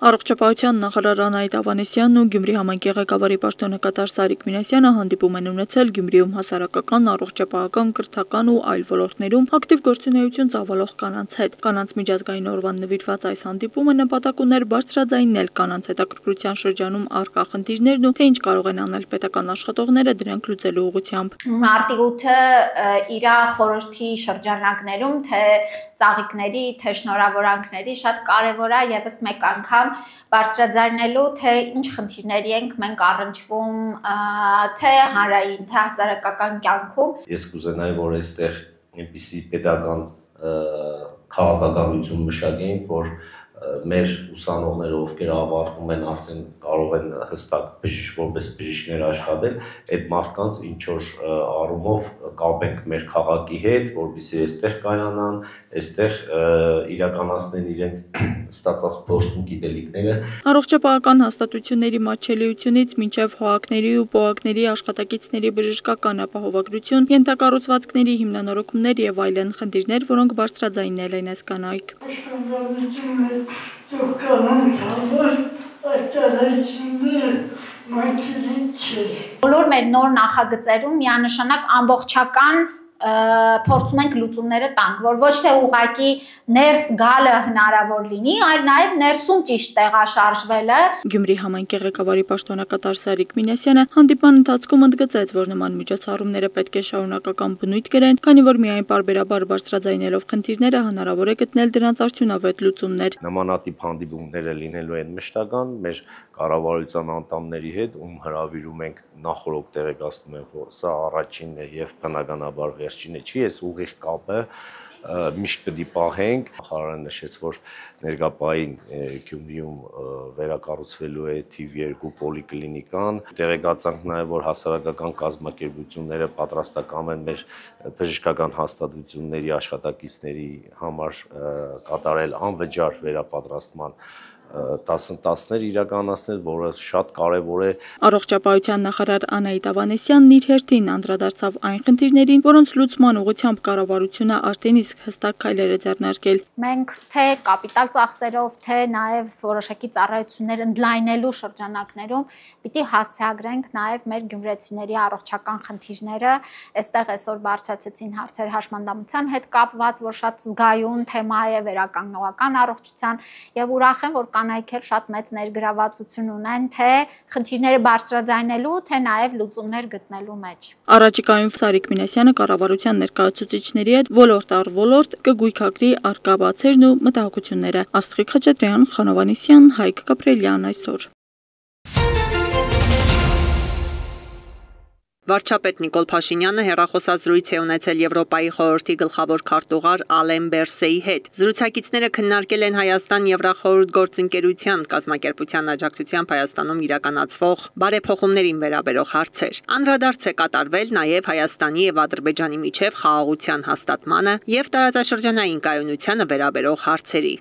Առողջապահության նախարար Անահիտ Ավանեսյանն ու Գյումրի համայնքի ղեկավարի պաշտոնակատար Սարիկ Մինասյանը հանդիպում են ունեցել Գյումրիում հասարակական, առողջապահական, կրթական ու այլ ոլորտներում ակտիվ գործունեություն ծավալող կանանց հետ։ Կանանց միջազգային օրվան նվիրված այս հանդիպումը նպատակ ուներ բարձրաձայնել կանանց հետաքրքրության շրջանում առկա խնդիրներն ու թե ինչ կարող են անել պետական աշխատողները դրանք լուծելու ուղղությամբ։ Մարտի 8-ը իր խորհրդի շրջանակներում թե ծաղիկների, թե շնորհավորանքների շատ կարևոր է եւս մեկ անգամ բարձրաձայնելու թե ինչ խնդիրների ենք մենք առնչվում թե հանրային, թե հասարակական կյանքում։ Ես կուզենայի, որ այստեղ այնպիսի պետական քաղաքականություն մշակենք, որ մեր ուսանողները, ովքեր ավարտում են, արդեն կարող են հստակ որպես բժիշկներ աշխատել, այդ մարդկանց ինչ որ առումով կապենք մեր քաղաքի հետ, որպեսզի այստեղ կայանան, այստեղ իրականացնեն իրենց ստացած փորձն ու գիտելիքները։ Առողջապահական հաստատությունների մատչելիությունից մինչև հողակների ու պոակների աշխատակիցների բժշկական ապահովագրություն, ենթակառուցվածքների հիմնանորոգումներ եւ այլն խնդիրներ, որոնք բարձրաձայնել են այս կանայք։ Բոլոր մեր նոր նախագծերում միանշանակ ամբողջական փորձում ենք լուծումները տանք, որ ոչ թե ուղղակի ներս գալը հնարավոր լինի, այլ նաև ներսում ճիշտ տեղաշարժվելը։ Գյումրի համայնքի ղեկավարի պաշտոնակատար Սարիկ Մինասյանը հանդիպման ընթացքում ընդգծեց, որ նման միջոցառումները պետք է շարունակական բնույթ կրեն, քանի որ միայն պարբերաբար բարձրաձայնելով խնդիրները հնարավոր է գտնել դրանց արդյունավետ լուծումներ։ Նմանատիպ հանդիպումները լինելու են մշտական մեր կառավարության անդամների հետ, ում հրավիրում ենք նախորդ տեղեկացնում եմ, որ սա առաջինն է եւ բնականաբար վերջինը չի, այս ուղիղ կապը միշտ պետք է պահենք։ Նախարարը նշեց, որ ներկայային Գյումրիում վերակառուցվելու է թիվ 2 պոլիկլինիկան։ Տեղեկացանք նաև, որ հասարակական կազմակերպությունները պատրաստական են մեր բժշկական հաստատությունների աշխատակիցների համար կատարել անվճար վերապատրաստման դասընթացներ իրականացնել, որը շատ կարևոր է։ Առողջապահության նախարար Անահիտ Ավանեսյանն իր հերթին անդրադարձավ այն խնդիրներին, որոնց լուծման ուղղությամբ կառավարությունը արդեն իսկ հստակ քայլեր է ձեռնարկել։ Մենք թե կապիտալ ծախսերով, թե նաև որոշակի ծառայություններ ընդլայնելու շրջանակներում պիտի հասցեագրենք նաև մեր գյումրեցիների առողջական խնդիրները։ Այստեղ այսօր բարձրացեցին հարցեր հաշմանդամության հետ կապված, որ շատ զգայուն թեմա է վերականգնողական առողջության եւ ուրախ եմ, որ կանայք էլ շատ մեծ ներգրավվածություն ունեն թե խնդիրները բարձրաձայնելու, թե նաև լուծումներ գտնելու մեջ։ Առաջիկայում Սարիկ Մինասյանը կառավարության ներկայացուցիչների հետ ոլորտ առ ոլորտ կգույքակրի առկա բացերն ու մտահոգությունները։ Աստղիկ Խաչատրյան, Խանով Անիսյան, Հայկ Կապրելյան այսօր։ Վարչապետ Նիկոլ Փաշինյանը հեռախոսազրույց է ունեցել Եվրոպայի խորհրդի գլխավոր քարտուղար Ալեն Բերսեի հետ։ Զրուցակիցները քննարկել են Հայաստան-Եվրախորհուրդ գործընկերության կազմակերպության աջակցությամբ Հայաստանում իրականացվող բարեփոխումներին վերաբերող հարցեր։ Անդրադարձ է կատարվել նաև Հայաստանի եւ Ադրբեջանի միջև խաղաղության հաստատմանը եւ տարածաշրջանային կայունությանը վերաբերող հարցերի։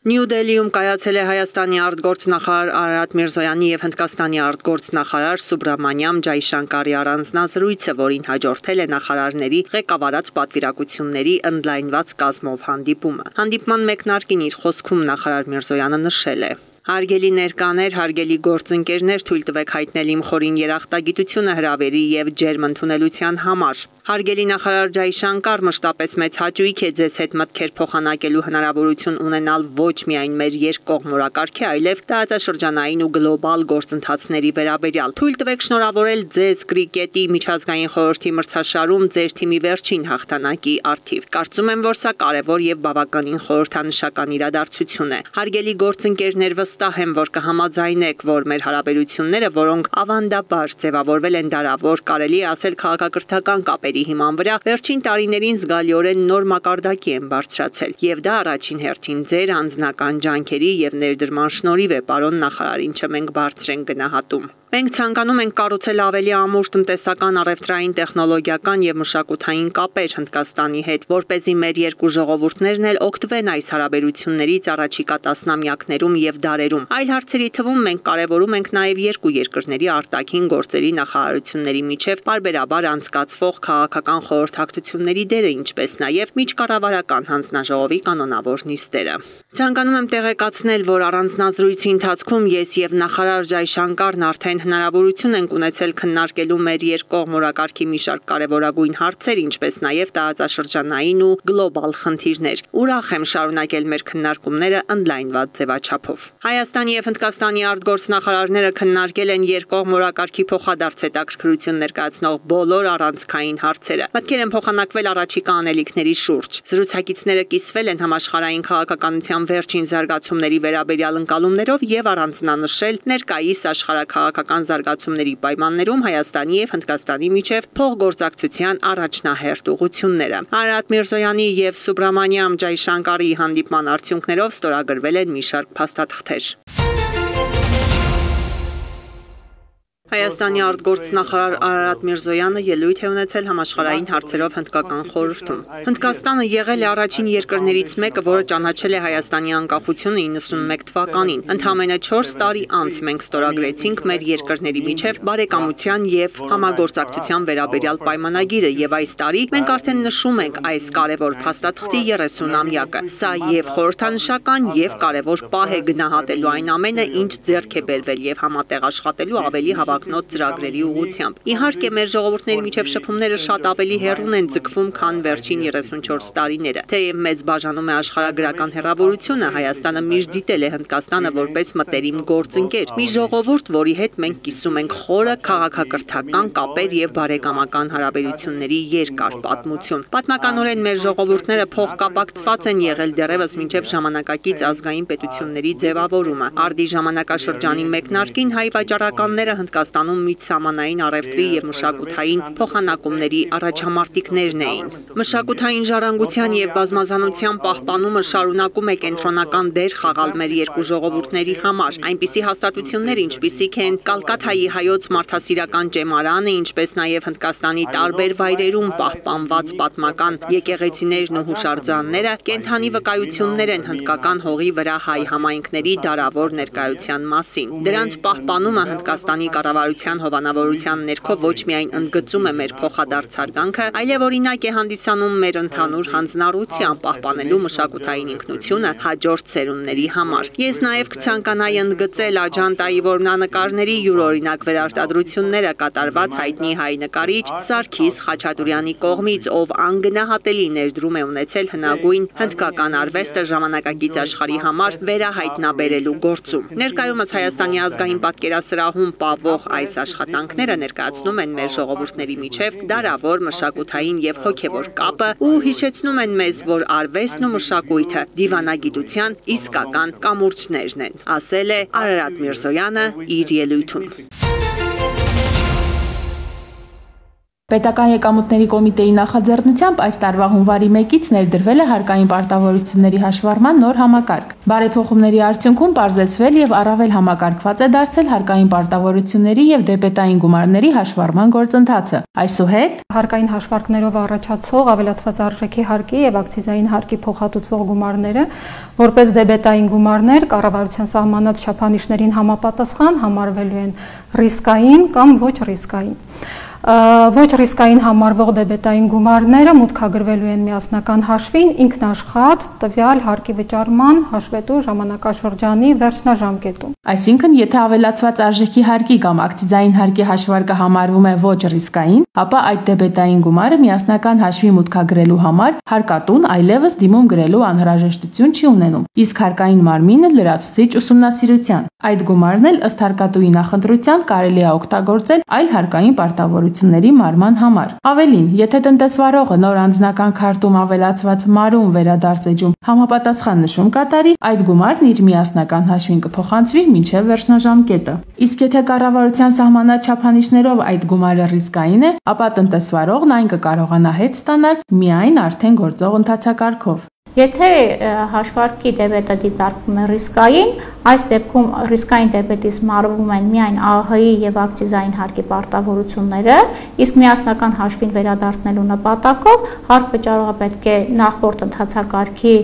Նյու Դելիում կայացել է Հայաստանի արտգործնախարար Արարատ Միրզոյանի եւ Հնդկաստանի արտգործնախարար Սուբրամանյամ Ջայշանկարի առանձնազրույցը, որին հաջորդել է նախարարների ղեկավարած պատվիրակությունների ընդլայնված կազմով հանդիպումը։ Հանդիպման մեկնարկին իր խոսքում նախարար Միրզոյանը նշել է. Հարգելի ներկաներ, հարգելի գործընկերներ, թույլ տվեք հայտնել իմ խորին երախտագիտությունը հրավերի եւ ջերմ ընդունելության համար։ Հարգելի նախարար Ջայշանկար, մշտապես մեծ հաճույք է ձեզ հետ մտքեր փոխանակելու հնարավորություն ունենալ ոչ միայն մեր երկկողմ օրակարգի, այլև տարածաշրջանային ու գլոբալ գործընթացների վերաբերյալ։ Թույլ տվեք շնորհավորել ձեզ կրիկետի միջազգային խորհրդի մրցաշարում ձեր թիմի վերջին հաղթանակի առթիվ։ Կարծում եմ, որ սա կարևոր եւ բավականին խորհրդանշական իրադարձություն է։ Հարգելի գործընկերներ, վստահ եմ, որ կհամաձայնեք, որ մեր հարաբերությունները, որոնք ավանդաբար ձևավորվել են դարավոր, կարելի է ասել քաղաքակրթական կապերի հիման վրա, վերջին տարիներին զգալիորեն նոր մակարդակի են բարձրացել, եւ դա առաջին հերթին ձեր անձնական ջանքերի եւ ներդրման շնորհիվ է, պարոն նախարար, ինչը մենք բարձր ենք գնահատում։ Մենք ցանկանում ենք կառուցել ավելի ամուր տնտեսական, առևտրային, տեխնոլոգիական եւ մշակութային կապեր Հնդկաստանի հետ, որպեսզի մեր երկու ժողովուրդներն էլ օգտվեն այս հարաբերություններից առաջիկա տասնամյակներում եւ դարերում։ Այլ հարցերի թվում մենք կարեւորում ենք նաեւ երկու երկրների արտաքին գործերի նախարարությունների միջև պարբերաբար անցկացվող քաղաքական խորհրդակցությունների դերը, ինչպես նաեւ միջկառավարական հանձնաժողովի կանոնավոր նիստերը։ Ցանկանում եմ տեղեկացնել, որ առանձնազրույցի ընթացքում ես եւ նախարար Ջայշանկարն արդեն հնարավորություն ենք ունեցել քննարկելու մեր երկկողմ օրակարգի մի շարք կարևորագույն հարցեր, ինչպես նաեւ տարածաշրջանային ու գլոբալ խնդիրներ։ Ուրախ եմ շարունակել մեր քննարկումները ընդլայնված ձևաչափով։ Հայաստանի եւ Հնդկաստանի արտգործնախարարները քննարկել են երկկողմ օրակարգի փոխադարձ հետաքրքրություն ներկայացնող բոլոր առանցքային հարցերը։ Մտքեր են փոխանակվել առաջիկա անելիքների շուրջ։ Զրուցակիցները կիսվել են համաշխարհային քաղաքականության վերջին զարգացումների վերաբերյալ ընկալումներով եւ առանձնանշել ներկայիս աշխարհաքաղաքական զարգացումների պայմաններում Հայաստանի եւ Հնդկաստանի միջև փոխգործակցության առաջնահերթ ուղղությունները։ Արարատ Միրզոյանի եւ Սուբրամանիամ Ջայշանկարի հանդիպման արդյունքներով ստորագրվել են մի շարք փաստաթղթեր։ Հայաստանի արտգործնախարար Արարատ Միրզոյանը ելույթ է ունեցել համաշխարհային հարցերով հնդկական խորհրդում։ Հնդկաստանը եղել է առաջին երկրներից մեկը, որը ճանաչել է Հայաստանի անկախությունը 91 թվականին։ Ընդամենը 4 տարի անց մենք ստորագրեցինք մեր երկրների միջև բարեկամության եւ համագործակցության վերաբերյալ պայմանագիրը, եւ այս տարի մենք արդեն նշում ենք այս կարևոր փաստաթղթի 30-ամյակը։ Սա եւ խորհրդանշական եւ կարևոր պահ է գնահատելու այն ամենը, ինչ ձեռք է բերվել եւ համատեղ աշխատելու ավելի հավակնոտ ծրագրերի ուղղությամբ։ Իհարկե, մեր ժողովուրդների միջև շփումները շատ ավելի հեռուն են ձգվում, քան վերջին 34 տարիները։ Թեև մեծ բաժանում է աշխարհագրական հեռավորությունը, Հայաստանը միշտ դիտել է Հնդկաստանը որպես մտերիմ գործընկեր, մի ժողովուրդ, որի հետ մենք կիսում ենք խորը քաղաքակրթական կապեր եւ բարեկամական հարաբերությունների երկար պատմություն։ Պատմականորեն մեր ժողովուրդները փոխկապակցված են եղել դեռևս մինչև ժամանակակից ազգային պետությունների ձևավորումը։ Արդի ժամանակաշրջանի մեկնարկին հայ վաճառականները Հնդկաստանում միջսահմանային առևտրի եւ մշակութային փոխանակումների առաջամարտիկներն էին։ Մշակութային ժառանգության եւ բազմազանության պահպանումը շարունակում է կենտրոնական դեր խաղալ մեր երկու ժողովուրդների համար։ Այնպիսի հաստատություններ, ինչպիսիք են Կալկաթայի հայոց մարդասիրական ճեմարանը, ինչպես նաեւ Հնդկաստանի տարբեր վայրերում պահպանված պատմական եկեղեցիներն ու հուշարձանները, կենթանի վկայություններ են հնդկական հողի վրա հայ համայնքների դարավոր ներկայության մասին։ Դրանց պահպանումը Հնդկաստանի կառավարության հովանավորության ներքո ոչ միայն ընդգծում է մեր փոխադարձ հարգանքը, այլև օրինակ է հանդիսանում մեր ընդհանուր հանձնառության պահպանելու մշակութային ինքնությունը հաջորդ սերունդների համար։ Ես նաև կցանկանայի ընդգծել Աջանտայի որմնանկարների յուրօրինակ վերարտադրությունները կատարված հայտնի հայ նկարիչ Սարգիս Խաչատուրյանի կողմից, ով անգնահատելի ներդրում է ունեցել հնագույն հնդկական արվեստը ժամանակակից աշխարհի համար վերահայտնաբերելու գործում։ Ներկայումս Հայաստանի ազգային պատկերասրահում պահվող այս աշխատանքները ներկայացնում են մեր ժողովուրդների միջև դարավոր մշակութային եւ հոգեվոր կապը ու հիշեցնում են մեզ, որ արվեստն ու մշակույթը դիվանագիտության իսկական կամուրջներն են, ասել է Արարատ Միրզոյանը իր ելույթում։ Պետական եկամուտների կոմիտեի նախաձեռնությամբ այս տարվա հունվարի 1-ից ներդրվել է հարկային պարտավորությունների հաշվառման նոր համակարգ։ Բարեփոխումների արդյունքում պարզեցվել եւ առավել համակարգված է դարձել հարկային պարտավորությունների եւ դեպետային գումարների հաշվառման գործընթացը։ Այսուհետ հարկային հաշվարկներով առաջացող ավելացված արժեքի հարկի եւ ակցիզային հարկի փոխհատուցվող գումարները, որպես դեբետային գումարներ, կառավարության սահմանած չափանիշներին համապատասխան համարվելու են ռիսկային կամ ոչ ռիսկային։ Ոչ ռիսկային համարվող դեբետային գումարները մուտքագրվելու են միասնական հաշվին ինքնաշխատ տվյալ հարկի վճարման հաշվետու ժամանակաշրջանի վերջնաժամկետում։ Այսինքն, եթե ավելացված արժեքի հարկի կամ ակցիզային հարկի հաշվարկը համարվում է ոչ ռիսկային, ապա այդ դեբետային գումարը միասնական հաշվի մուտքագրելու համար հարկատուն այլևս դիմում գրելու անհրաժեշտություն չի ունենում, իսկ հարկային մարմինը լրացուցիչ ուսումնասիրության։ Այդ գումարն էլ ըստ հարկատուի նախընտրության կարելի է օգտագործել այլ հարկային պարտավորությունների մարման համար։ Ավելին, եթե տնտեսվարողը նոր անձնական քարտում ավելացված մարում վերադարձեջում համապատասխան նշում կատարի, այդ գումարն իր միասնական հաշվին կփոխանցվի մինչև վերջնաժամկետը։ Իսկ եթե կառավարության սահմանած չափանիշներով այդ գումարը ռիսկային է, ապա տնտեսվարողն այն կկարողանա հետ ստանալ միայն արդեն գործող ընթացակարգով։ Եթե հաշվարկի դեբետը դիտարկվում է ռիսկային, այս դեպքում ռիսկային դեբետից մարվում են միայն ԱՀ-ի եւ ակցիզային հարկի պարտավորությունները, իսկ միասնական հաշվին վերադարձնելու նպատակով հարկ վճարողը պետք է նախորդ ընթացակարգի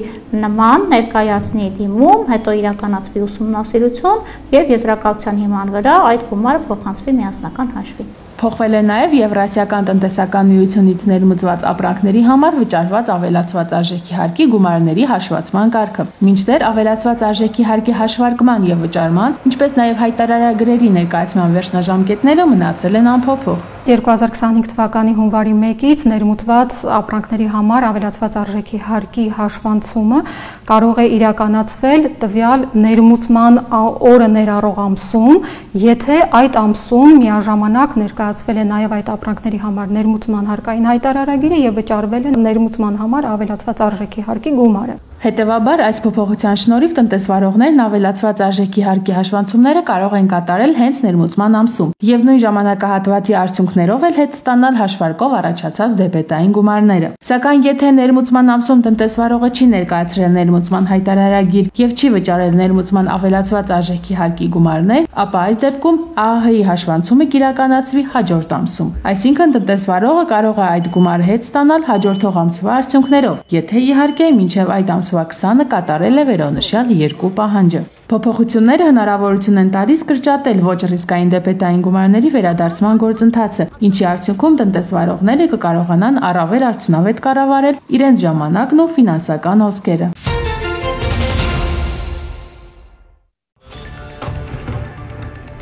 նման ներկայացնի դիմում, հետո իրականացվի ուսումնասիրություն եւ եզրակացության հիման վրա այդ գումարը փոխանցվի միասնական հաշվին։ Փոխվել է նաև Եվրասիական տնտեսական միությունից ներմուծված ապրանքների համար վճարված ավելացված արժեքի հարկի գումարների հաշվացման կարգը։ Մինչդեռ ավելացված արժեքի հարկի հաշվարկման եւ վճարման, ինչպես նաև հայտարարագրերի ներկայացման վերջնաժամկետները մնացել են անփոփոխ։ 2025 թվականի հունվարի 1-ից ներմուծված ապրանքների համար ավելացված արժեքի հարկի հաշվանցումը կարող է իրականացվել տվյալ ներմուծման օրը ներառող ամսում, եթե այդ ամսում միաժամանակ ներկայացվել է նաև այդ ապրանքների համար ներմուծման հարկային հայտարարագիրը եւ վճարվել է ներմուծման համար ավելացված արժեքի հարկի գումարը։ Հետևաբար, այս փոփոխության շնորհիվ տնտեսվարողներն ավելացված արժեքի հարկի հաշվանցումները կարող են կատարել հենց ներմուծման ամսում եւ նույն ժամանակահատվածի արդյունքներով էլ հետ ստանալ հաշվարկով առաջացած դեբետային գումարները։ Սակայն եթե ներմուծման ամսում տնտեսվարողը չի ներկայացրել ներմուծման հայտարարագիր եւ չի վճարել ներմուծման ավելացված արժեքի հարկի գումարներ, ապա այս դեպքում ԱՀ-ի հաշվանցումը կիրականացվի հաջորդ ամսում։ Այսինքն տնտեսվարողը կարող է այդ գումարը հետ ստանալ հաջորդող ամսվա արդյունքներով, եթե իհարկե մինչեւ այդ ամսվա 20-ը կատարել է վերոնշյալ երկու պահանջը։ Փոփոխությունները հնարավորություն են տալիս կրճատել ոչ ռիսկային դեբետային գումարների վերադարձման գործընթացը, ինչի արդյունքում տնտեսվարողները կկարողանան առավել արդյունավետ կառավարել իրենց ժամանակն ու ֆինանսական հոսքերը։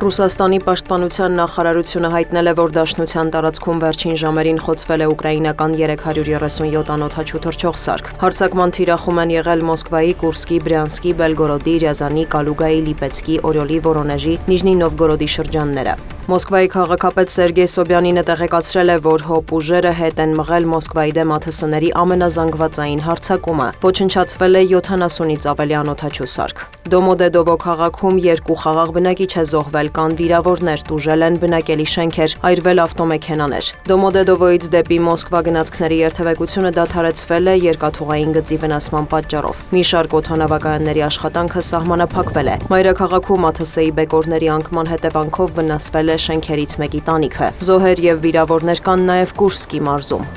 Ռուսաստանի պաշտպանության նախարարությունը հայտնել է, որ Դաշնության տարածքում վերջին ժամերին խոցվել է ուկրաինական 337 անօդաչու թռչող սարք։ Հարձակման թիրախում են եղել Մոսկվայի, Կուրսկի, Բրյանսկի, Բելգորոդի, Ռյազանի, Կալուգայի, Լիպեցկի, Օրյոլի, Վորոնեժի, Նիժնի Նովգորոդի շրջանները։ Մոսկվայի քաղաքապետ Սերգեյ Սոբյանինը տեղեկացրել է, որ ՀՕՊ ուժերը հետ են մղել Մոսկվայի դեմ ԱԹՍ-ների ամենազանգվածային հարձակումը։ Ոչնչացվել է 70-ից ավելի անօդաչու սարք։ Դոմոդեդովո քաղաքում 2 խաղաղ բնակիչ է զոհվել, կան վիրավորներ, տուժել են բնակելի շենքեր, այրվել ավտոմեքենաներ։ Դոմոդեդովոից դեպի Մոսկվա գնացքների երթևեկությունը դադարեցվել է երկաթուղային գծի վնասման պատճառով։ Մի շարք օդանավակայանների աշխատանքը սահմանափակվել է։ Մայրաքաղաքում ԱԹՍ-ի բեկորների անկման հետևանքով վնասվել է շենքերից մեկի տանիքը։ Զոհեր եւ վիրավորներ կան նաև Կուրսկի մարզում։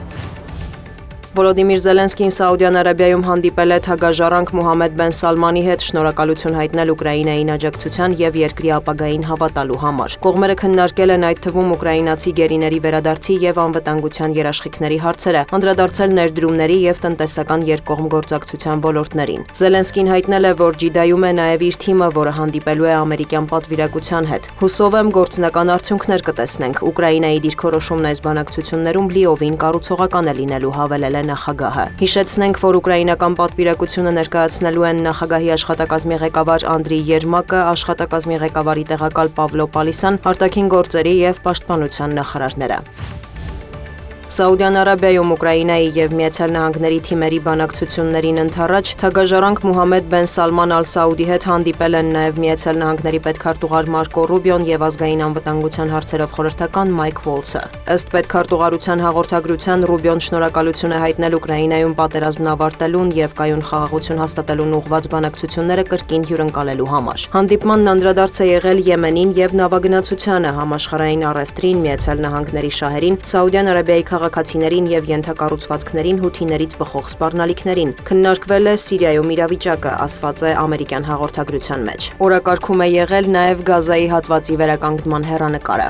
Վոլոդիմիր Զելենսկին Սաուդյան Արաբիայում հանդիպել է թագաժառանգ Մոհամմեդ բեն Սալմանի հետ շնորհակալություն հայտնել Ուկրաինային աջակցության եւ երկրի ապագային հավատալու համար։ Կողմերը քննարկել են այդ թվում ուկրաինացի գերիների վերադարձի եւ անվտանգության երաշխիքների հարցերը, անդրադարձել ներդրումների եւ տնտեսական երկկողմ գործակցության ոլորտներին։ Զելենսկին հայտնել է, որ Ջիդայում է նաեւ իր թիմը, որը հանդիպելու է ամերիկյան պատվիրակության հետ։ Հուսով եմ գործնական արդյունքներ կտեսնենք։ Ուկրաինայի դիրքորոշումն այս բանակցություններում լիովին կառուցողական է լինելու, հավելել նախագահը։ Հիշեցնենք, որ ուկրաինական պատվիրակությունը ներկայացնելու են նախագահի աշխատակազմի ղեկավար Անդրեյ Երմակը, աշխատակազմի ղեկավարի տեղակալ Պավլո Պալիսան, արտաքին գործերի եւ պաշտպանության նախարարները։ Սաուդյան Արաբիայում Ուկրաինայի եւ Միացյալ Նահանգների թիմերի բանակցություններին ընդառաջ թագաժառանգ Մոհամմեդ բեն Սալման ալ-Սաուդի հետ հանդիպել են նաեւ Միացյալ Նահանգների պետքարտուղար Մարկո Ռուբիոն եւ ազգային անվտանգության հարցերով խորհրդական Մայք Վոլսը։ Ըստ պետքարտուղարության հաղորդագրության Ռուբիոն շնորհակալություն է հայտնել Ուկրաինայում պատերազմն ավարտելուն եւ կայուն խաղաղություն հաստատելուն ուղղված բանակցությունները կրկին հյուրընկալելու համար։ Հանդիպմանն անդրադարձ է եղել Եմենին եւ նավագնացությանը, համաշխարհային առևտրին, Միացյալ Նահանգների շահերին, Սաուդյան Արաբիայի քաղաքացիներին եւ ենթակառուցվածքներին հութիներից բխող սպառնալիքներին։ Քննարկվել է Սիրիայում իրավիճակը, ասված է ամերիկյան հաղորդագրության մեջ։ Օրակարգում է եղել նաեւ Գազայի հատվածի վերականգնման հեռանկարը։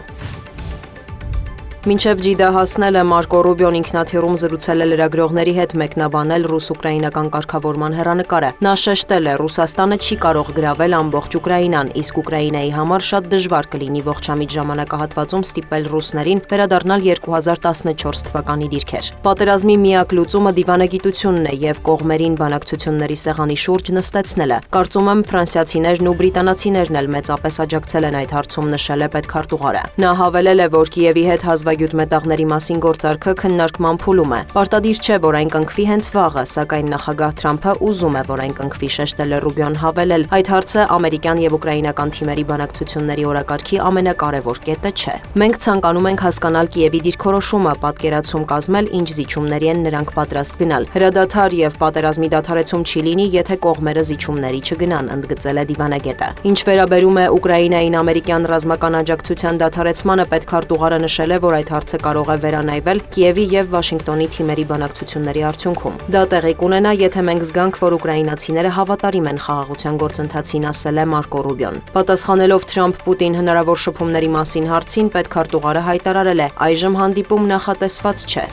Մինչև Ջիդա հասնելը Մարկո Ռուբիոն ինքնաթիռում զրուցել է լրագրողների հետ, մեկնաբանել ռուս-ուկրաինական կարգավորման հեռանկարը։ Նա շեշտել է, Ռուսաստանը չի կարող գրավել ամբողջ Ուկրաինան, իսկ Ուկրաինայի համար շատ դժվար կլինի ողջամիտ ժամանակահատվածում ստիպել ռուսներին վերադառնալ 2014 թվականի դիրքեր։ Պատերազմի միակ լուծումը դիվանագիտությունն է եւ կողմերին բանակցությունների սեղանի շուրջ նստեցնելը։ Կարծում եմ ֆրանսիացիներն ու բրիտանացիներն էլ մեծապես աջակցել են այդ հարցում, նշել է պետքարտուղարը։ Նա հավելել է, որ Կիևի հետ մշակագյուտ մետաղների մասին գործարքը քննարկման փուլում է։ Պարտադիր չէ, որ այն կնքվի հենց վաղը, սակայն նախագահ Թրամփը ուզում է, որ այն կնքվի, շեշտել է Ռուբիոն հավելել։ Այդ հարցը ամերիկյան եւ ուկրաինական թիմերի բանակցությունների օրակարգի ամենակարևոր կետը չէ։ Մենք ցանկանում ենք հասկանալ Կիևի դիրքորոշումը, պատկերացում կազմել, ինչ զիջումների են նրանք պատրաստ գնալ։ Հրադադար եւ պատերազմի դադարեցում չի լինի, եթե կողմերը զիջումների չգնան, ընդգծել է դիվանագետը։ Ինչ վերաբերում է Ուկրաինային ամերիկյան ռազմական աջակցության դադարեցմանը, պետքարտուղարը նշել է, որ այդ հարցը կարող է վերանայվել Կիևի եւ Վաշինգտոնի թիմերի բանակցությունների արդյունքում։ Դա տեղի կունենա, եթե մենք զգանք, որ ուկրաինացիները հավատարիմ են խաղաղության գործընթացին, ասել է Մարկո Ռուբիոն։ Պատասխանելով Թրամփ-Պուտին հնարավոր շփումների մասին հարցին, պետքարտուղարը հայտարարել է. այժմ հանդիպում նախատեսված չէ։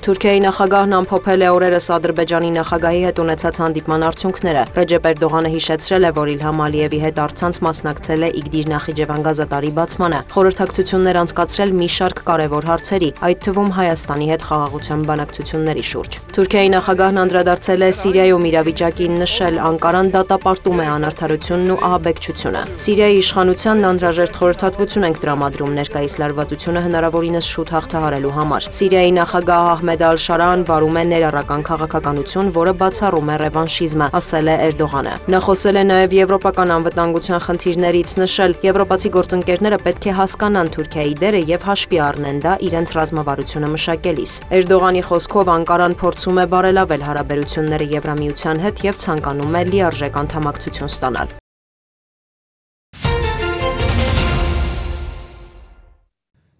Թուրքիայի նախագահն ամփոփել է օրերս Ադրբեջանի նախագահի հետ ունեցած հանդիպման արդյունքները։ Ռեջեփ Էրդողանը հիշեցրել է, որ Իլհամ Ալիևի հետ առցանց մասնակցել է Իգդիր Նախիջևան գազատարի բացմանը, խորհրդակցություններ անցկացրել մի շարք կարևոր հարցերի, այդ թվում Հայաստանի հետ խաղաղության բանակցությունների շուրջ։ Թուրքիայի նախագահն անդրադարձել է Սիրիայում իրավիճակին, նշել Անկարան դատապարտում է անարդարությունն ու ահաբեկչությունը։ Սիրիայի իշխանությանն անհրաժեշտ խորհրդատվություն ենք տրամադրում ներկայիս լարվածությունը հնարավորինս շուտ հաղթահարելու համար։ Սիրիայի նախագահ Ահմեդ Ալ-Շարան վարում է ներառական քաղաքականություն, որը բացառում է ռևանշիզմը, ասել է Էրդողանը։ Նա խոսել է նաև եվրոպական անվտանգության խնդիրներից, նշել, եվրոպացի գործընկերները պետք է հասկանան Թուրքիայի դերը եւ հաշվի առնեն դա իրենց ռազմավարությունը մշակելիս։ Էրդողանի խոսքով Անկարան փորձում է բարելավել հարաբերությունները Եվրամիության հետ եւ ցանկանում է լիարժեք անդամակցություն ստանալ։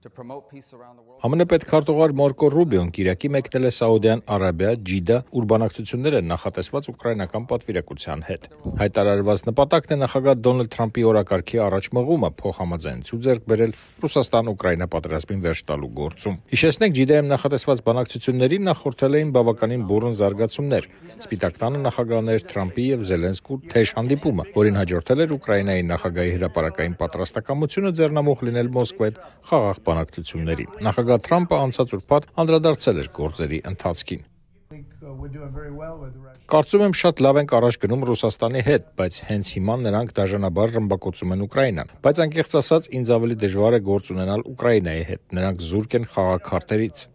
ԱՄՆ պետքարտուղար Մարկո Ռուբիոն Կիրակի մեկնել է Սաուդյան Արաբիա, Ջիդա, ուր բանակցություններ են նախատեսված ուկրաինական պատվիրակության հետ։ Հայտարարված նպատակն է նախագահ Դոնալդ Թրամփի օրակարգի առաջմղումը փոխհամաձայնություն ձեռք բերել Ռուսաստան-Ուկրաինա պատերազմին վերջ տալու գործում։ Հիշեցնենք, Ջիդայում նախատեսված բանակցություններին նախորդել էին բավականին բուռն զարգացումներ։ Սպիտակ տանը նախագահներ Թրամփի եւ Զելենսկու թեժ հանդիպումը, որին հաջորդել էր Ուկրաինայի նախագահի հրապարակային պատրաստակամությունը ձեռնամուխ լինել Մոսկվա հետ խաղաղ բանակցություններին։ Նախագահ Թրամփը անցած ուրբաթ անդրադարձել էր գործերի ընթացքին։ Կարծում եմ շատ լավ ենք առաջ գնում Ռուսաստանի հետ, բայց հենց հիմա նրանք դաժանաբար ռմբակոծում են Ուկրաինան։ Բայց անկեղծ ասած, ինձ ավելի դժվար է գործ ունենալ Ուկրաինայի հետ։ Նրանք զուրկ են խաղաղ քարտերից։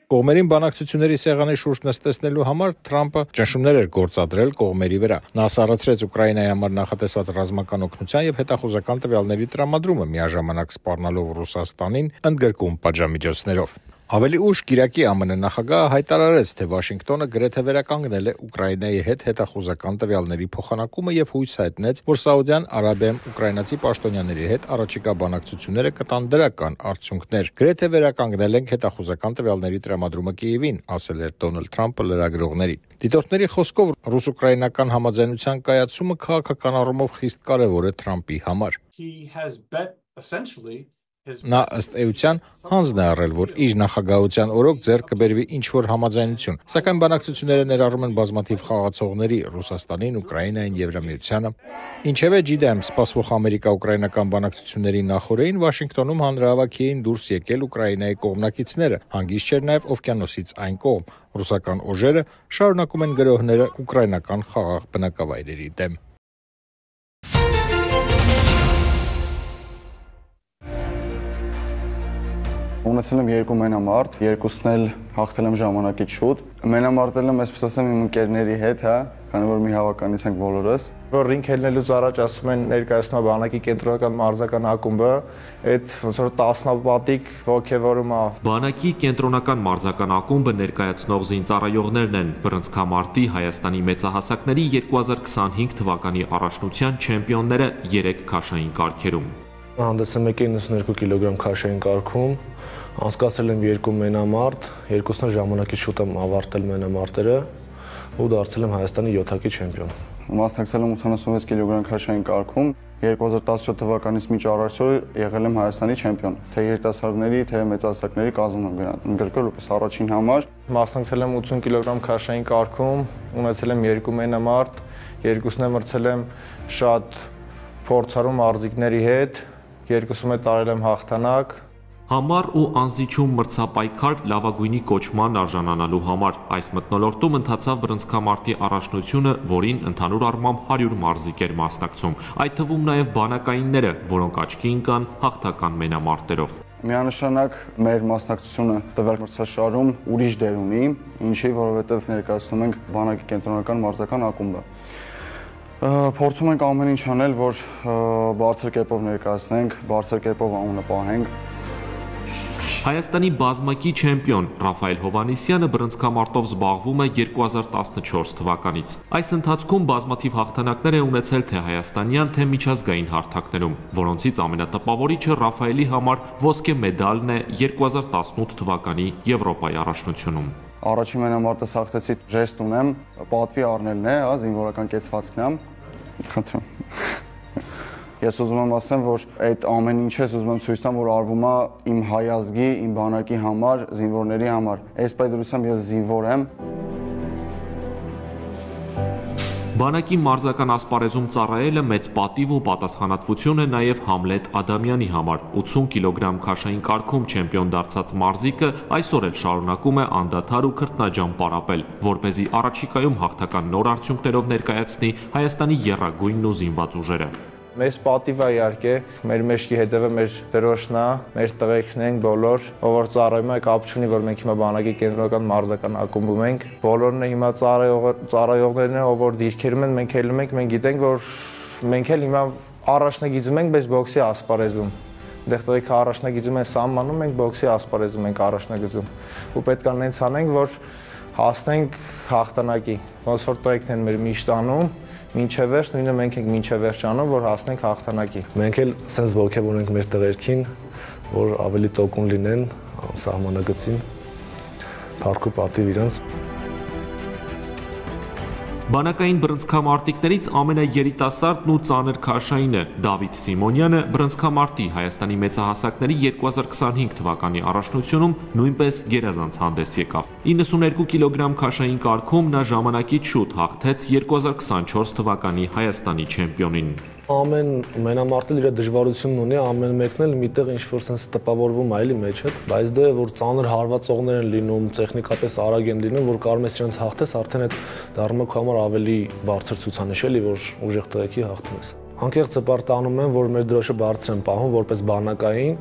Կողմերին բանակցությունների սեղանի շուրջ նստեցնելու համար Թրամփը ճնշումներ էր գործադրել կողմերի վրա։ Նա սառեցրեց Ուկրաինայի համար նախատեսված ռազմական օգնության եւ հետախուզական տվյալների տրամադրումը, միաժամանակ սպառնալով Ռուսաստանին ընդգրկում պատժամիջոցներով։ Ավելի ուշ Կիրակի ԱՄՆ նախագահը հայտարարեց, թե Վաշինգտոնը գրեթե վերականգնել է Ուկրաինայի հետ հետախուզական տվյալների փոխանակումը եւ հույս հայտնեց, որ Սաուդյան Արաբիայում ուկրաինացի պաշտոնյաների հետ առաջիկա բանակցությունները կտան դրական արդյունքներ։ Գրեթե վերականգնել ենք հետախուզական տվյալների տրամադրումը Կիևին, ասել էր Դոնալդ Թրամփը լրագրողներին։ Դիտորդների խոսքով ռուս-ուկրաինական համաձայնության կայացումը քաղաքական առումով խիստ կարևոր է Թրամփի համար։ Նա ըստ էության հանձն է առել, որ իր նախագահության օրոք ձեռք կբերվի ինչ-որ համաձայնություն, սակայն բանակցությունները ներառում են բազմաթիվ խաղացողների՝ Ռուսաստանին, Ուկրաինային, Եվրամիությանը։ Ինչևէ, Ջիդայում սպասվող ամերիկա-ուկրաինական բանակցությունների նախօրեին Վաշինգտոնում հանրահավաքի էին դուրս եկել Ուկրաինայի կողմնակիցները, հանգիստ չէր նաև օվկիանոսից այն կողմ։ Ռուսական օժերը շարունակում են գրոհները ուկրաինական խաղաղ բնակավայրերի դեմ։ Ունեցել եմ 2 մենամարտ, երկուսն էլ հաղթել եմ ժամանակից շուտ։ Մենամարտել եմ, այսպես ասեմ, իմ ընկերների հետ, քանի որ մի հավականից ենք բոլորս։ Որ ռինգ ելնելուց առաջ ասում են ներկայացնում է բանակի կենտրոնական մարզական ակումբը, այդ ոնց որ տասնապատիկ ողջևորում է։ Բանակի կենտրոնական մարզական ակումբը ներկայացնող զինծառայողներն են բռնցքամարտի Հայաստանի մեծահասակների 2025 թվականի առաջնության չեմպիոնները 3 քաշային կարգերում։ Հանդես եմ եկել 92 կիլոգրամ քաշային կարգում, անցկացրել եմ 2 մենամարտ, երկուսն էլ ժամանակից շուտ եմ ավարտել մենամարտերը ու դարձել եմ Հայաստանի 7-ակի չեմպիոն։ Մասնակցել եմ 86 կիլոգրամ քաշային կարգում, 2017 թվականից մինչ առաջ եղել եմ Հայաստանի չեմպիոն, թե երիտասարդների, թե մեծահասակների կազմում եմ ընդգրկվել որպես առաջին համար։ Մասնակցել եմ 80 կիլոգրամ քաշային կարգում, ունեցել եմ 2 մենամարտ, երկուսն եմ մրցել եմ շատ փորձառու մարզիկների հետ, երկուսում էլ տարել եմ հաղթանակ։ Համառ ու անզիջում մրցապայքար լավագույնի կոչման արժանանալու համար այս մթնոլորտում ընթացավ բռնցքամարտի առաջնությունը, որին ընդհանուր առմամբ 100 մարզիկ էր մասնակցում, այդ թվում նաև բանակայինները, որոնք աչքի ընկան հաղթական մենամարտերով։ Միանշանակ մեր մասնակցությունը տվյալ մրցաշարում ուրիշ դեր ունի, ինչի, որովհետև ներկայացնում ենք բանակի կենտրոնական մարզական ակումբը։ Փորձում ենք ամեն ինչ անել, որ բարձր կերպով ներկայացնենք, բարձր կերպով անունը պահենք։ Հայաստանի բազմակի չեմպիոն Ռաֆայել Հովհաննիսյանը բռնցքամարտով զբաղվում է 2014 թվականից։ Այս ընթացքում բազմաթիվ հաղթանակներ է ունեցել թե հայաստանյան, թե միջազգային հարթակներում, որոնցից ամենատպավորիչը Ռաֆայելի համար ոսկե մեդալն է 2018 թվականի Եվրոպայի առաջնությունում։ Առաջին մենամարտը հաղթեցի, ժեստ ունեմ, պատվի առնելն է, զինվորական կեցվածքն եմ։ Խնդրում։ Ես ուզում եմ ասեմ, որ այդ ամեն ինչը ուզում եմ ցույց տամ, որ արվում է իմ հայ ազգի, իմ բանակի համար, զինվորների համար։ Այս պայմանությամբ ես զինվոր եմ։ Բանակի մարզական ասպարեզում ծառայելը մեծ պատիվ ու պատասխանատվություն է նաև Համլետ Ադամյանի համար։ 80 կիլոգրամ քաշային կարգում չեմպիոն դարձած մարզիկը այսօր էլ շարունակում է անդադար ու քրտնաջամ պարապել, որպեսզի առաջիկայում հաղթական նոր արդյունքներով ներկայացնի Հայաստանի եռագույնն ու զինված ուժերը։ Մեծ պատիվ է իհարկե, մեր մեջքի հետևը մեր դրոշն է, մեր տղեկն ենք բոլոր, ով որ ծառայում է, կապ չունի, որ մենք հիմա բանակի կենտրոնական մարզական ակումբում ենք։ Բոլորն է հիմա ծառայողներն են, ով որ դիրքերում են, մենք ելնում ենք, մենք գիտենք, որ մենք էլ հիմա առաջնագիծում ենք, բայց բոքսի ասպարեզում։ Դեռ տղեկը առաջնագիծում են սահմանում, մենք բոքսի ասպարեզում ենք առաջնագծում։ Ու պետք է նենց անենք, որ հասնենք հաղթանակի։ Ոնց որ տղեկն են մեր միշտ անում, մինչև վերջ, նույնը մենք ենք մինչև վերջ անում, որ հասնենք հաղթանակի։ Մենք էլ սենց ոգևորենք մեր տղերքին, որ ավելի տոկուն լինեն սահմանագծին, փառք ու պատիվ իրենց։ Բանակային բռնցքամարտիկներից ամենաերիտասարդն ու ծանր քաշային է Դավիթ Սիմոնյանը բռնցքամարտի Հայաստանի մեծահասակների 2025 թվականի առաջնությունում նույնպես գերազանց հանդես եկավ։ 92 կիլոգրամ քաշային կարգում նա ժամանակից շուտ հաղթեց 2024 թվականի Հայաստանի չեմպիոնին։ Ամեն մենամարտել իր դժվարությունն ունի, ամեն մեկն էլ միտեղ ինչ-որ sense տպավորվում է էլի մեջ հետ, բայց դե որ ծանր հարվածողներ են լինում, տեխնիկապես արագ են լինում, որ կարող ես իրենց հաղթես, արդեն այդ դառնում է քո համար ավելի բարձր ցուցանիշ էլի, որ ուժեղ տղեկի հաղթում ես։ Անկեղծ հպարտանում եմ, որ մեր դրոշը բարձր եմ պահում որպես բանակային,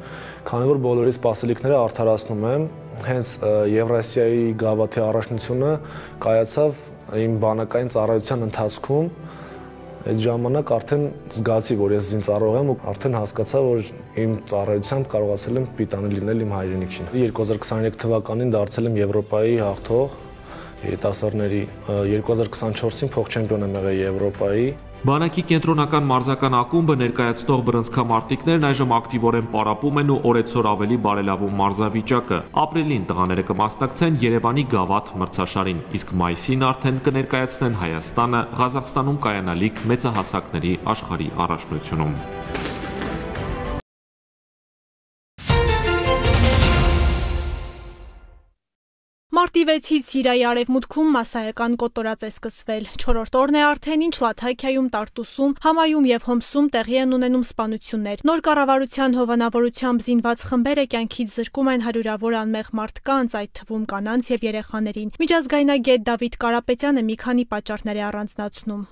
քանի որ բոլորի սպասելիքները արդարացնում եմ, հենց Եվրասիայի գավաթի առաջնությունը կայացավ իմ բանակային ծառայության ընթացքում։ Այդ ժամանակ արդեն զգացի, որ ես զինծառայող եմ ու արդեն հասկացա, որ իմ ծառայությամբ կարողացել եմ պիտանի լինել իմ հայրենիքին։ 2023 թվականին դարձել եմ Եվրոպայի հաղթող երիտասարդների, 2024-ին փոխչեմպիոն եմ եղել Եվրոպայի։ Բանակի կենտրոնական մարզական ակումբը ներկայացնող բռնցքամարտիկներն այժմ ակտիվորեն պարապում են ու օրեցօր ավելի բարելավում մարզավիճակը։ Ապրիլին տղաները կմասնակցեն Երևանի Գավաթ մրցաշարին, իսկ մայիսին արդեն կներկայացնեն Հայաստանը Ղազախստանում կայանալիք մեծահասակների աշխարհի առաջնությունում։ Մարտի 6-ից Սիրիայի արևմուտքում մասսայական կոտորած է սկսվել։ 4-րդ օրն է արդեն, ինչ Լաթաքիայում, Տարտուսում, Համայում եւ Հոմսում տեղի են ունենում սպանություններ։ Նոր կառավարության հովանավորությամբ զինված խմբերը կյանքից զրկում են հարյուրավոր անմեղ մարդկանց, այդ թվում կանանց եւ երեխաներին։ Միջազգայնագետ Դավիթ Կարապետյանը մի քանի պատճառներ է առանձնացնում։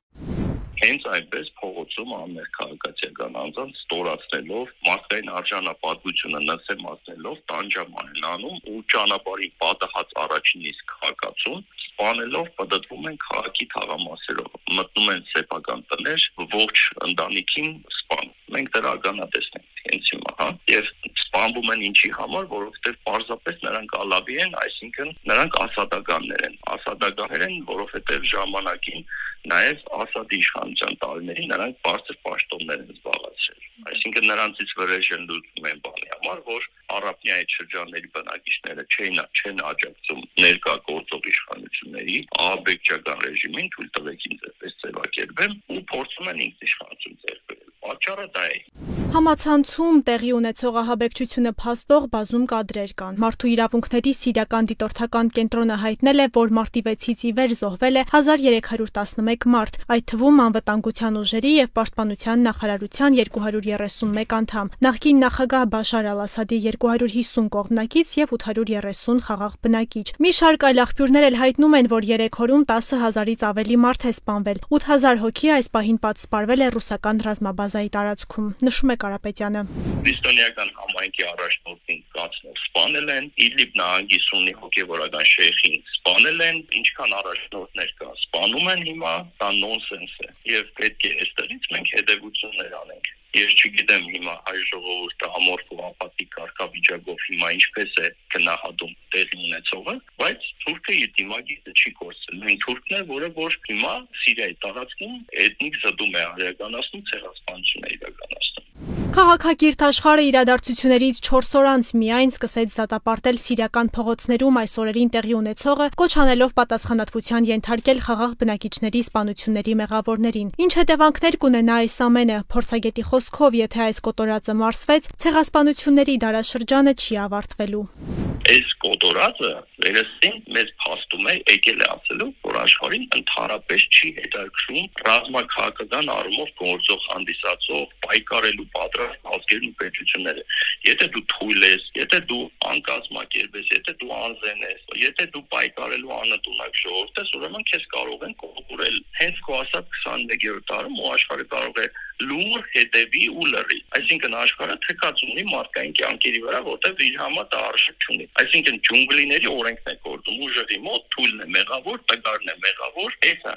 Հենց այնպես փողոցում անմեղ քաղաքացիական անձանց ստորացնելով, մարդկային արժանապատվությունը նսե մատնելով, տանջանք անում ու ճանապարհի պատահած առաջին իսկ քաղաքացուն սպանելով պատտվում են քաղաքի թաղամասերով, մտնում են սեփական տներ, ողջ ընտանիքին սպանում։ Մենք դրա ականատեսն ենք հենց հիմա, եւ սպանվում են ինչի համար, որովհետեւ պարզապես նրանք ալավի են, այսինքն նրանք ասադականներ են, որովհետեւ ժամանակին նաեւ Ասադի իշխանության տարիներին նրանք բարձր պաշտոններ են զբաղեցրել։ Այսինքն նրանցից վրեժեն լուծում են բանի համար, որ Արաբնի այդ շրջանների բնակիչները չեն աջակցում ներկա գործող իշխանությունների, ահաբեկչական ռեժիմին, թույլ տվեք ինձ այդպես ձևակերպեմ, ու փորձում են ինքնիշխանություն ձեռք բերել։ Պատճառը դա է։ Համացանցում տեղի ունեցող ահաբեկչությունը փաստող բազում կադրեր կան։ Մարդու իրավունքների սիրիական դիտորդական կենտրոնը հայտնել է, որ մարտի 6-ից ի վեր զոհվել է 1311 մարդ, այդ թվում անվտանգության ուժերի եւ պաշտպանության նախարարության 231 անդամ, նախկին նախագահ Բաշար Ալ-Ասադի 250 կողմնակից եւ 830 խաղաղ բնակիչ։ Մի շարք այլ աղբյուրներ էլ հայտնում են, որ 3 օրում 10000-ից ավելի մարդ է սպանվել, 8000 հոգի այս պահին պատսպարվել է ռուսական ռազմաբազայի տարածքում, նշում է Կարապետյանը։ Քրիստոնեական համայնքի առաջնորդին կացնել սպանել են, Իդլիբ նահանգի սուննի հոգևորական շեյխին սպանել են, ինչքան առաջնորդներ կա սպանում են հիմա, դա նոնսենս է եւ պետք է այստեղից մենք հետեւություններ անենք։ Ես չգիտեմ հիմա հայ ժողովուրդը ամորֆ ու ապատիկ կարգավիճակով հիմա ինչպես է գնահատում տեղի ունեցողը, բայց Թուրքը իր դիմագիծը չի կորցրել։ Այն Թուրքն է, որ հիմա Սիրիայի տարածքում էթնիկ զդում է իրականացնում, ցեղասպանություն է իրականացնում։ Քաղաքակիրթ աշխարհը իրադարձություններից 4 օր անց միայն սկսեց դատապարտել սիրիական փողոցներում այս օրերին տեղի ունեցողը, կոչ անելով պատասխանատվության ենթարկել խաղաղ բնակիչների սպանությունների մեղավորներին։ Ինչ հետևանքներ կունենա այս ամենը։ Փորձագետի խոսքով, եթե այս կոտորածը մարսվեց, ցեղասպանությունների դարաշրջանը չի ավարտվելու։ Այս կոտորածը վերստին մեզ փաստում է եկել է ասելու, որ աշխարհին ընդհանրապես չի հետաքրքրում ռազմաքաղաքական առումով գործող հանդիսացող պայքարելու պատրաստ ազգերն ու պետությունները։ Եթե դու թույլ ես, եթե դու անկազմակերպ ես, եթե դու անզեն ես, եթե դու պայքարելու անընդունակ ժողովուրդ ես, ուրեմն քեզ կարող են կողորել։ Հենց քո ասած 21-րդ տարում ու աշխարհը կարող է լուր հետևի ու լռի։ Այսինքն աշխարհը թքած ունի մարդկային կյանքերի վրա, որտեղ իր համար դա արժեք չունի։ Այսինքն ջունգլիների օրենքն է գործում, ուժերի մոտ թույլն է մեղավոր, տգարն է մեղավոր, էսա։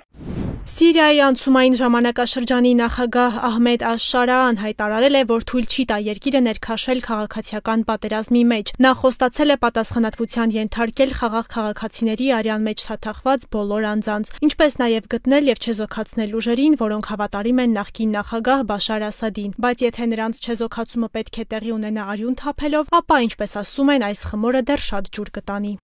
Սիրիայի անցումային ժամանակաշրջանի նախագահ Ահմեդ Աշ-Շարաան հայտարարել է, որ թույլ չի տա երկիրը ներքաշել քաղաքացիական պատերազմի մեջ։ Նա խոստացել է պատասխանատվության ենթարկել խաղաղ քաղաքացիների արյան մեջ թաթախված բոլոր անձանց, ինչպես նաև գտնել եւ չեզոքացնել ուժերին, որոնք հավատարիմ են նախկին նախագահ Բաշար Ասադին։ Բայց եթե նրանց չեզոքացումը պետք է տեղի ունենա արյուն թափելով, ապա ինչպես ասում են, այս խմորը դեռ շատ ջուր կտանի։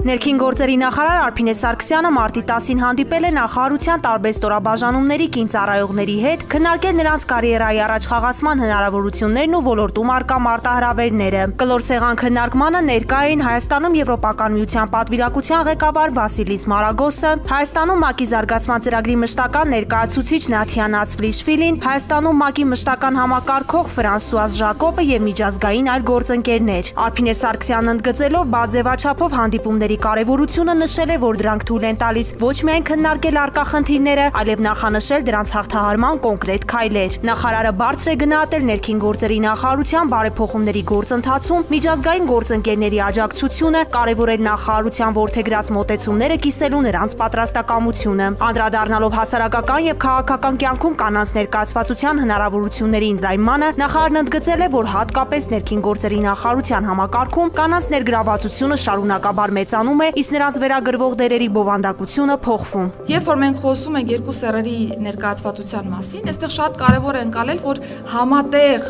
Ներքին գործերի նախարար Արփինե Սարգսյանը մարտի 10-ին հանդիպել է նախարարության տարբեր ստորաբաժանումների կինծառայողների հետ, քննարկել նրանց կարիերայի առաջխաղացման հնարավորություններն ու ոլորտում առկա մարտահրավերները։ Կլոր սեղան քննարկմանը ներկա էին Հայաստանում Եվրոպական միության պատվիրակության ղեկավար Վասիլիս Մարագոսը, Հայաստանում ՄԱԿ-ի զարգացման ծրագրի մշտական ներկայացուցիչ Նաթյան Ացվլիշվիլին, Հայաստանում ՄԱԿ-ի մշտական համակարգող Ֆրանսուազ Ժակոբը եւ միջազգային այլ գործընկերներ։ Արփինե Սարգսյանն ընդգծելով բազեվաչափով հանդիպումների կարևորությունը նշել է, որ դրանք թույլ են տալիս ոչ միայն քննարկել առկա խնդիրները, այլև նախանշել դրանց հաղթահարման կոնկրետ քայլեր։ Նախարարը բարձր է գնահատել ներքին գործերի նախարարության բարեփոխումների գործընթացում միջազգային գործընկերների աջակցությունը, կարևորել նախարարության որդեգրած մոտեցումները կիսելու նրանց պատրաստակամությունը։ Անդրադառնալով հասարակական եւ քաղաքական կյանքում կանանց ներկայացվածության հնարավորությունների ընդլայնմանը, նախարարն ընդգծել է, որ հատկապես ներքին գործերի նախարարության համակարգում կանանց ներգրավվածությունը շարունակաբար մեծանում է, իսկ նրանց վերագրվող դերերի բովանդակությունը փոխվում։ Երբ որ մենք խոսում ենք երկու սեռերի ներկայացվածության մասին, այստեղ շատ կարևոր է ընկալել, որ համատեղ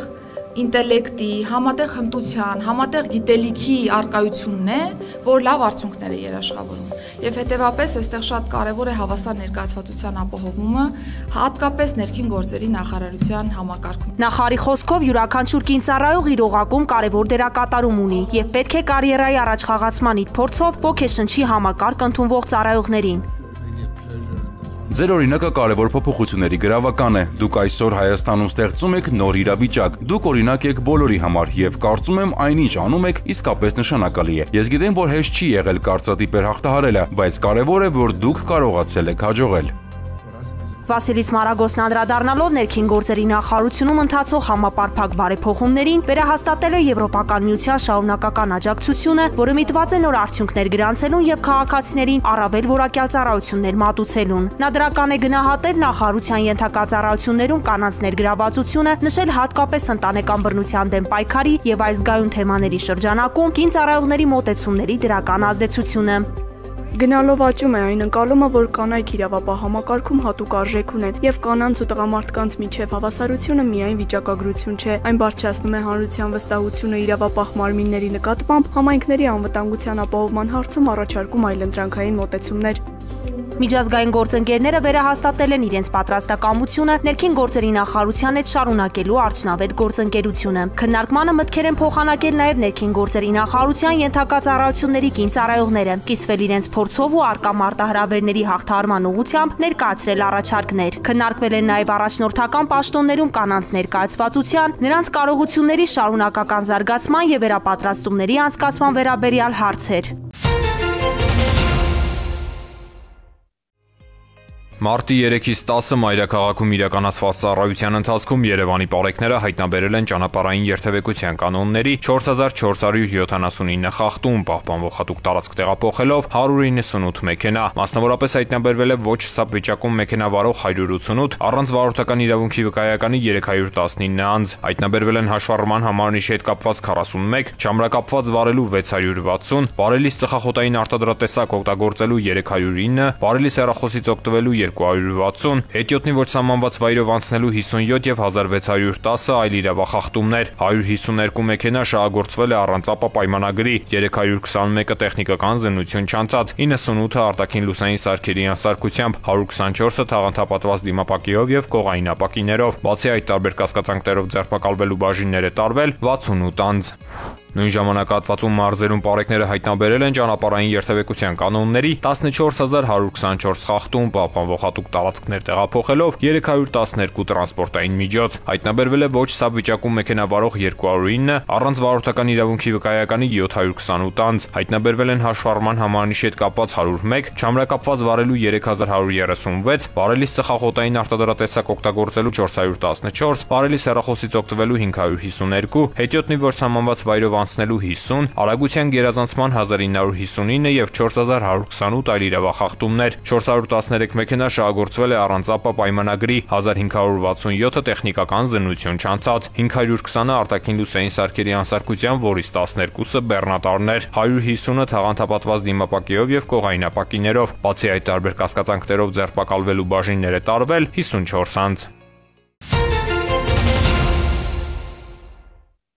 ինտելեկտի, համատեղ հմտության, համատեղ գիտելիքի արկայությունն է, որ լավ արդյունքներ է երաշխավորում։ Եվ հետևապես այստեղ շատ կարևոր է հավասար ներկայացվածության ապահովումը, հատկապես ներքին գործերի նախարարության համակարգում։ Նախարարի խոսքով յուրաքանչյուր կինծառայող իր օղակում կարևոր դերակատարում ունի եւ պետք է կարիերայի առաջխաղացման իր փորձով ոգեշնչի համակարգ ընդունվող ծառայողներին։ Ձեր օրինակը կարևոր փոփոխությունների գրավական է։ Դուք այսօր Հայաստանում ստեղծում եք նոր իրավիճակ։ Դուք օրինակ եք բոլորի համար եւ կարծում եմ այնինչ անում եք իսկապես նշանակալի է։ Ես գիտեմ, որ հեշտ չի եղել կարծրատիպեր հաղթահարելը, բայց կարևոր է, որ դուք կարողացել եք հաջողել։ Վասիլիս Մարագոսն անդրադառնալով ներքին գործերի նախարարությունում ընթացող համապարփակ բարեփոխումներին, վերահաստատել է Եվրոպական միության շարունակական աջակցությունը, որը միտված է նոր արդյունքներ գրանցելուն եւ քաղաքացիներին առավել որակյալ ծառայություններ մատուցելուն։ Նա դրական է գնահատել նախարարության ենթակա ծառայություններում կանանց ներգրավվածությունը, նշել հատկապես ընտանեկան բռնության դեմ պայքարի եւ այլ զգայուն թեմաների շրջանակում կին ծառայողների մոտեցումների դրական ազդեցությունը։ Գնալով աճում է այն ընկալումը, որ կանայք իրավապահ համակարգում հատուկ արժեք ունեն եւ կանանց ու տղամարդկանց միջև հավասարությունը միայն վիճակագրություն չէ, այն բարձրացնում է հանրության վստահությունը իրավապահ մարմինների նկատմամբ, համայնքների անվտանգության ապահովման հարցում առաջարկում այլընտրանքային մոտեցումներ։ Միջազգային գործընկերները վերահաստատել են իրենց պատրաստակամությունը ներքին գործերի նախարարության հետ շարունակելու արդյունավետ գործընկերությունը։ Քննարկմանը մտքեր են փոխանակել նաև ներքին գործերի նախարարության ենթակա ծառայությունների կին ծառայողները, կիսվել իրենց փորձով ու արկա մարտահրավերների հաղթահարման ուղղությամբ ներկայացրել առաջարկներ։ Քննարկվել են նաև առաջնորդական պաշտոններում կանանց ներկայացվածության, նրանց կարողությունների շարունակական զարգացման եւ վերապատրաստումների անցկացման վերաբերյալ հարցեր։ Մարտի 3-ից 10-ը մայրաքաղաքում իրականացված ծառայության ընթացքում Երևանի պարեկները հայտնաբերել են ճանապարհային երթևեկության կանոնների 4479 խախտում, պահպանվող հատուկ տարածք տեղափոխելով 198 մեքենա, մասնավորապես հայտնաբերվել է ոչ ստապ վիճակում մեքենա վարող 188, առանց վարորդական իրավունքի վկայականի 319 անձ, հայտնաբերվել են հաշվառման համարնիշի հետ կապված 41, չամրակապված վարելու 660, վարելիս ծխախոտային արտադրատեսակ օգտագործելու 309, վարելիս հեռախոսից օգտվելու 260, հետիոտնի ոչ սահմանված վայրով անցնելու 57 եւ 1610 այլ իրավախախտումներ, 152 մեքենա շահագործվել է առանց ապա պայմանագրի, 321-ը տեխնիկական զննություն չանցած, 98-ը արտաքին լուսային սարքերի անսարքությամբ, 124-ը թաղանթապատված դիմապակիով եւ կողային ապակիներով, բացի այդ տարբեր կասկածանքներով ձերբակալվելու բաժիններ է տարվել 68 անձ։ Նույն ժամանակահատվածում մարզերում պարեկները հայտնաբերել են ճանապարհային երթևեկության կանոնների 14124 խախտում, պահպանվող հատուկ տարածքներ տեղափոխելով 312 տրանսպորտային միջոց, հայտնաբերվել է ոչ ստապ վիճակում մեքենա վարող 209, առանց վարորդական իրավունքի վկայականի 728 անձ, հայտնաբերվել են հաշվառման համարնիշի հետ կապված 101, չամրակապված վարելու 3136, վարելիս ծխախոտային արտադրատեսակ օգտագործելու 414, վարելիս հեռախոսից օգտվելու 552, հետիոտնի ոչ սահմանված վայրով անցնելու 50, արագության գերազանցման 1959 եւ 4128 այլ իրավախախտումներ, 413 մեքենա շահագործվել է առանց ապա պայմանագրի, 1567-ը տեխնիկական զննություն չանցած, 520-ը արտաքին լուսային սարքերի անսարքության, որից 12-ը բեռնատարներ, 150-ը թաղանթապատված դիմապակիով եւ կողային ապակիներով, բացի այդ տարբեր կասկածանքներով ձերբակալվելու բաժիններ է տարվել 54 անձ։